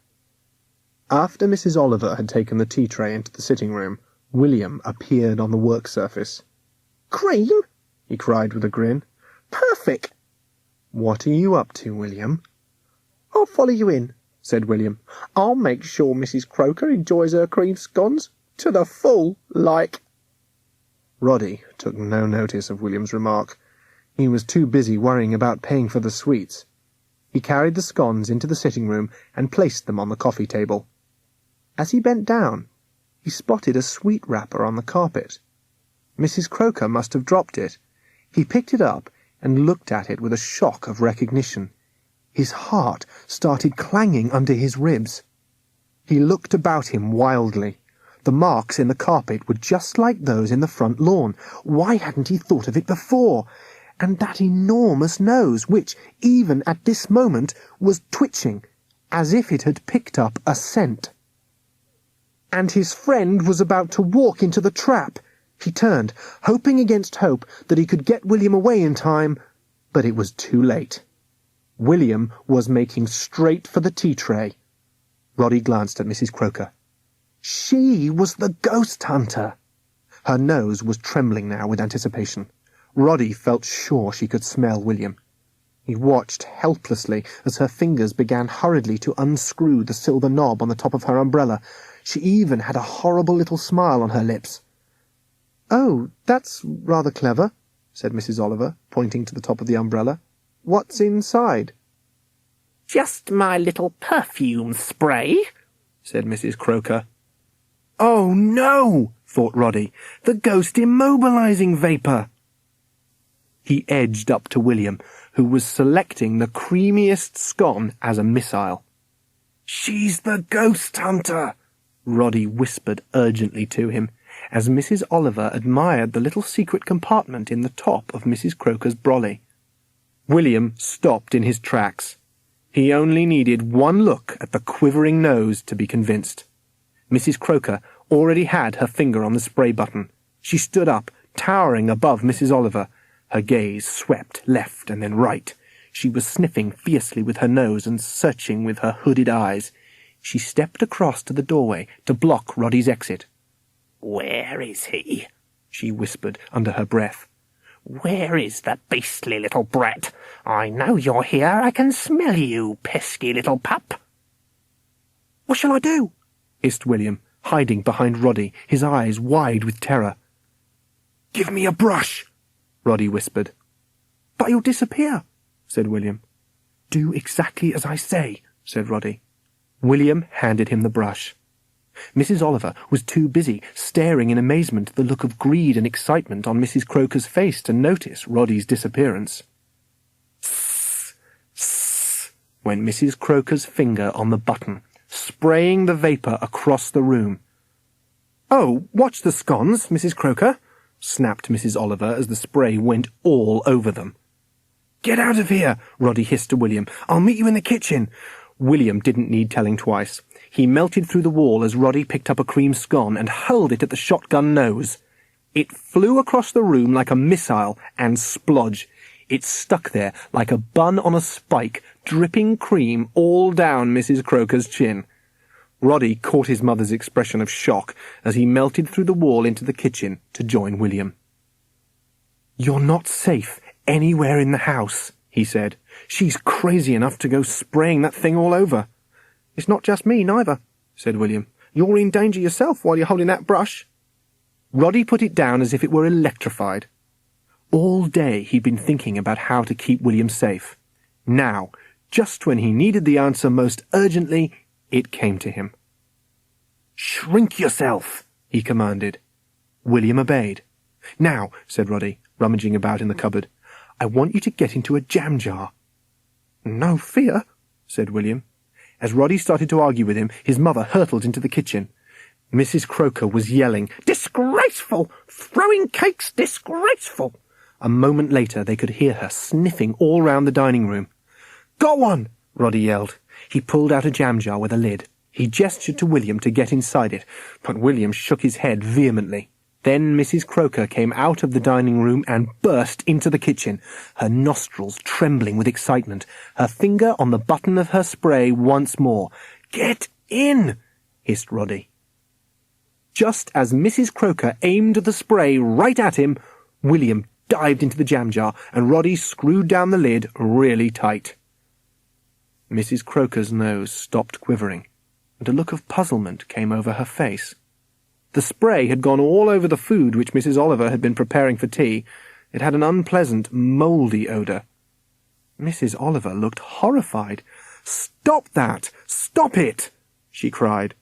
After Mrs. Oliver had taken the tea tray into the sitting room, William appeared on the work surface. Cream? He cried with a grin. Perfect! What are you up to, William? I'll follow you in, said William. I'll make sure Mrs. Croker enjoys her cream scones to the full, like. Roddy took no notice of William's remark. He was too busy worrying about paying for the sweets. He carried the scones into the sitting room and placed them on the coffee table. As he bent down, he spotted a sweet wrapper on the carpet. Mrs. Croker must have dropped it. He picked it up and looked at it with a shock of recognition. His heart started clanging under his ribs. He looked about him wildly. The marks in the carpet were just like those in the front lawn. Why hadn't he thought of it before? And that enormous nose, which, even at this moment, was twitching, as if it had picked up a scent. And his friend was about to walk into the trap. He turned, hoping against hope that he could get William away in time, but it was too late. William was making straight for the tea tray. Roddy glanced at Mrs. Croker. She was the ghost hunter. Her nose was trembling now with anticipation. Roddy felt sure she could smell William. He watched helplessly as her fingers began hurriedly to unscrew the silver knob on the top of her umbrella. She even had a horrible little smile on her lips. Oh, that's rather clever, said Mrs. Oliver, pointing to the top of the umbrella. What's inside? Just my little perfume spray, said Mrs. Croker. Oh, no, thought Roddy, the ghost immobilizing vapour. He edged up to William, who was selecting the creamiest scone as a missile. She's the ghost hunter, Roddy whispered urgently to him, as Mrs. Oliver admired the little secret compartment in the top of Mrs. Croker's brolly. William stopped in his tracks. He only needed one look at the quivering nose to be convinced. Mrs. Croker already had her finger on the spray button. She stood up, towering above Mrs. Oliver. Her gaze swept left and then right. She was sniffing fiercely with her nose and searching with her hooded eyes. She stepped across to the doorway to block Roddy's exit. Where is he? She whispered under her breath. Where is the beastly little brat? I know you're here. I can smell you, pesky little pup. What shall I do? Hissed William, hiding behind Roddy, his eyes wide with terror. Give me a brush, Roddy whispered. But you'll disappear, said William. Do exactly as I say, said Roddy. William handed him the brush. Mrs. Oliver was too busy staring in amazement at the look of greed and excitement on Mrs. Croker's face to notice Roddy's disappearance. Sss, sss, went Mrs. Croker's finger on the button, spraying the vapour across the room. Oh, watch the scones, Mrs. Croker, snapped Mrs. Oliver as the spray went all over them. Get out of here, Roddy hissed to William. I'll meet you in the kitchen. William didn't need telling twice. He melted through the wall as Roddy picked up a cream scone and hurled it at the shotgun nose. It flew across the room like a missile and splodge. It stuck there like a bun on a spike, dripping cream all down Mrs. Croker's chin. Roddy caught his mother's expression of shock as he melted through the wall into the kitchen to join William. You're not safe anywhere in the house, he said. "She's crazy enough to go spraying that thing all over." "It's not just me, neither," said William. "You're in danger yourself while you're holding that brush." Roddy put it down as if it were electrified. All day he'd been thinking about how to keep William safe. Now, just when he needed the answer most urgently, it came to him. "Shrink yourself," he commanded. William obeyed. "Now," said Roddy, rummaging about in the cupboard, "I want you to get into a jam jar." "No fear," said William. As Roddy started to argue with him, his mother hurtled into the kitchen. Mrs. Croker was yelling, "Disgraceful! Throwing cakes disgraceful!" A moment later they could hear her sniffing all round the dining room. "Got one!" Roddy yelled. He pulled out a jam jar with a lid. He gestured to William to get inside it, but William shook his head vehemently. Then Mrs. Croker came out of the dining room and burst into the kitchen, her nostrils trembling with excitement, her finger on the button of her spray once more. "Get in!" hissed Roddy. Just as Mrs. Croker aimed the spray right at him, William dived into the jam jar, and Roddy screwed down the lid really tight. Mrs. Croker's nose stopped quivering, and a look of puzzlement came over her face. The spray had gone all over the food which Mrs. Oliver had been preparing for tea. It had an unpleasant, mouldy odour. Mrs. Oliver looked horrified. "Stop that! Stop it!" she cried.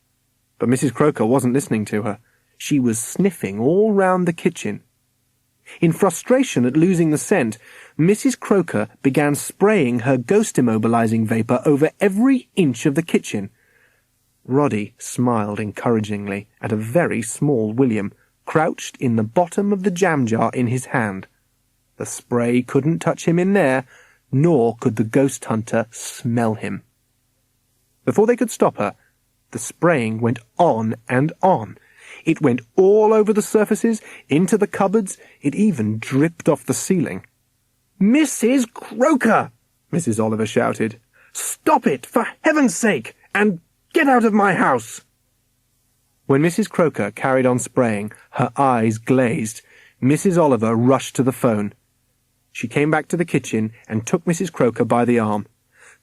But Mrs. Croker wasn't listening to her. She was sniffing all round the kitchen. In frustration at losing the scent, Mrs. Croker began spraying her ghost-immobilizing vapour over every inch of the kitchen. Roddy smiled encouragingly at a very small William, crouched in the bottom of the jam jar in his hand. The spray couldn't touch him in there, nor could the ghost hunter smell him. Before they could stop her, the spraying went on and on. It went all over the surfaces, into the cupboards, it even dripped off the ceiling. "Mrs. Croker!" Mrs. Oliver shouted. "Stop it, for heaven's sake, and get out of my house!" When Mrs. Croker carried on spraying, her eyes glazed, Mrs. Oliver rushed to the phone. She came back to the kitchen and took Mrs. Croker by the arm.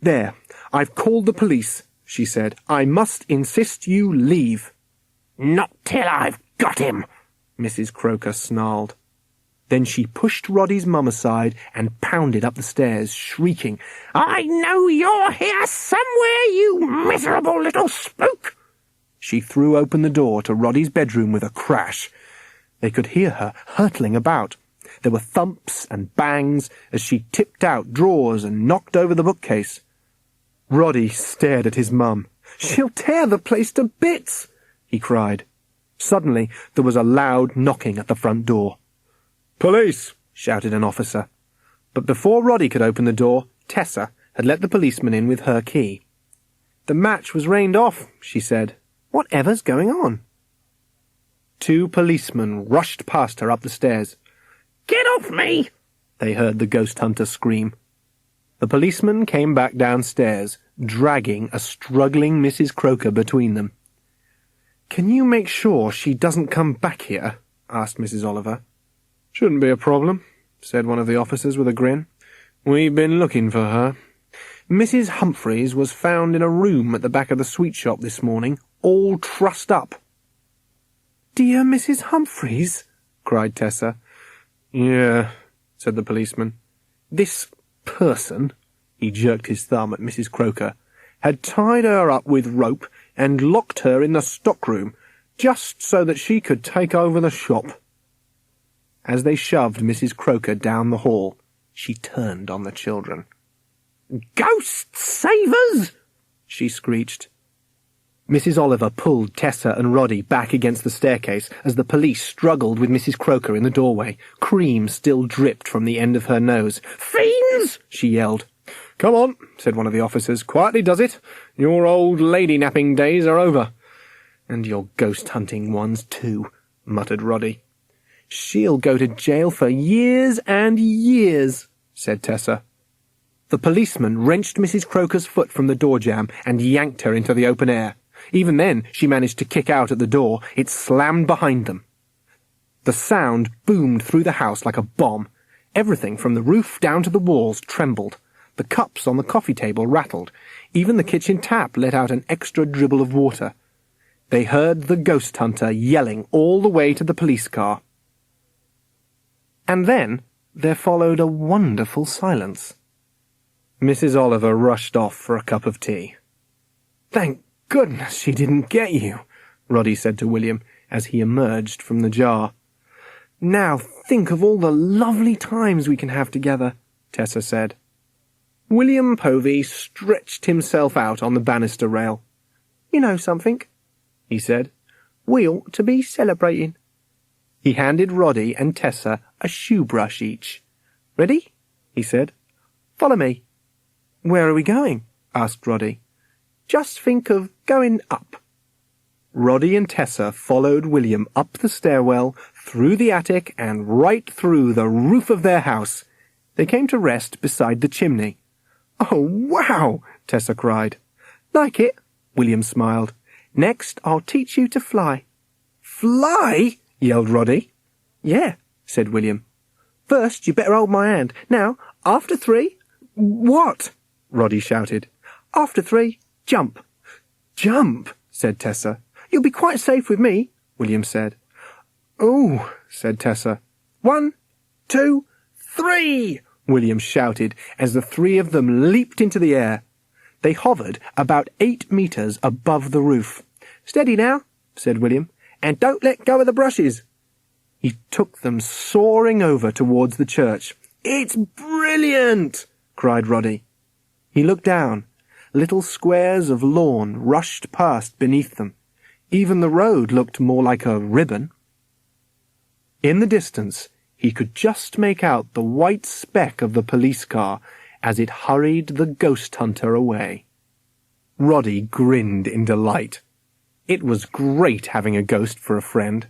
"There, I've called the police," she said. "I must insist you leave." "Not till I've got him," Mrs. Croker snarled. Then she pushed Roddy's mum aside and pounded up the stairs, shrieking, "I know you're here somewhere, you miserable little spook!" She threw open the door to Roddy's bedroom with a crash. They could hear her hurtling about. There were thumps and bangs as she tipped out drawers and knocked over the bookcase. Roddy stared at his mum. "She'll tear the place to bits!" he cried. Suddenly there was a loud knocking at the front door. "Police!" shouted an officer. But before Roddy could open the door, Tessa had let the policeman in with her key. "The match was rained off," she said. "Whatever's going on?" 2 policemen rushed past her up the stairs. "Get off me!" they heard the ghost hunter scream. The policeman came back downstairs, dragging a struggling Mrs. Croker between them. "Can you make sure she doesn't come back here?" asked Mrs. Oliver. "Shouldn't be a problem," said one of the officers with a grin. "We've been looking for her. Mrs. Humphreys was found in a room at the back of the sweet shop this morning, all trussed up." "Dear Mrs. Humphreys?" cried Tessa. "Yeah," said the policeman. "This person," he jerked his thumb at Mrs. Croker, "had tied her up with rope and locked her in the stockroom, just so that she could take over the shop." As they shoved Mrs. Croker down the hall, she turned on the children. "Ghost savers!" she screeched. Mrs. Oliver pulled Tessa and Roddy back against the staircase as the police struggled with Mrs. Croker in the doorway. Cream still dripped from the end of her nose. "Fiends!" she yelled. "Come on," said one of the officers. "Quietly does it. Your old lady-napping days are over." "And your ghost-hunting ones, too," muttered Roddy. "She'll go to jail for years and years," said Tessa. The policeman wrenched Mrs. Croker's foot from the door jamb and yanked her into the open air. Even then she managed to kick out at the door. It slammed behind them. The sound boomed through the house like a bomb. Everything from the roof down to the walls trembled. The cups on the coffee table rattled. Even the kitchen tap let out an extra dribble of water. They heard the ghost hunter yelling all the way to the police car. And then there followed a wonderful silence. Mrs. Oliver rushed off for a cup of tea. "Thank goodness she didn't get you," Roddy said to William as he emerged from the jar. "Now think of all the lovely times we can have together," Tessa said. William Povey stretched himself out on the banister rail. "You know something," he said. "We ought to be celebrating." He handed Roddy and Tessa a shoe brush each. "Ready?" he said. "Follow me." "Where are we going?" asked Roddy. "Just think of going up." Roddy and Tessa followed William up the stairwell, through the attic, and right through the roof of their house. They came to rest beside the chimney. "Oh, wow!" Tessa cried. "Like it?" William smiled. "Next, I'll teach you to fly." "Fly?" yelled Roddy. "Yeah," said William. "First, you better hold my hand. Now, after 3... "What?" Roddy shouted. "After 3, jump." "Jump?" said Tessa. "You'll be quite safe with me," William said. "Oh," said Tessa. 1, 2, 3, William shouted as the 3 of them leaped into the air. They hovered about 8 meters above the roof. "Steady now," said William, "and don't let go of the brushes." He took them soaring over towards the church. "It's brilliant!" cried Roddy. He looked down. Little squares of lawn rushed past beneath them. Even the road looked more like a ribbon. In the distance, he could just make out the white speck of the police car as it hurried the ghost hunter away. Roddy grinned in delight. It was great having a ghost for a friend.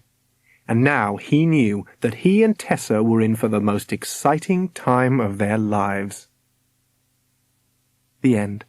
And now he knew that he and Tessa were in for the most exciting time of their lives. The end.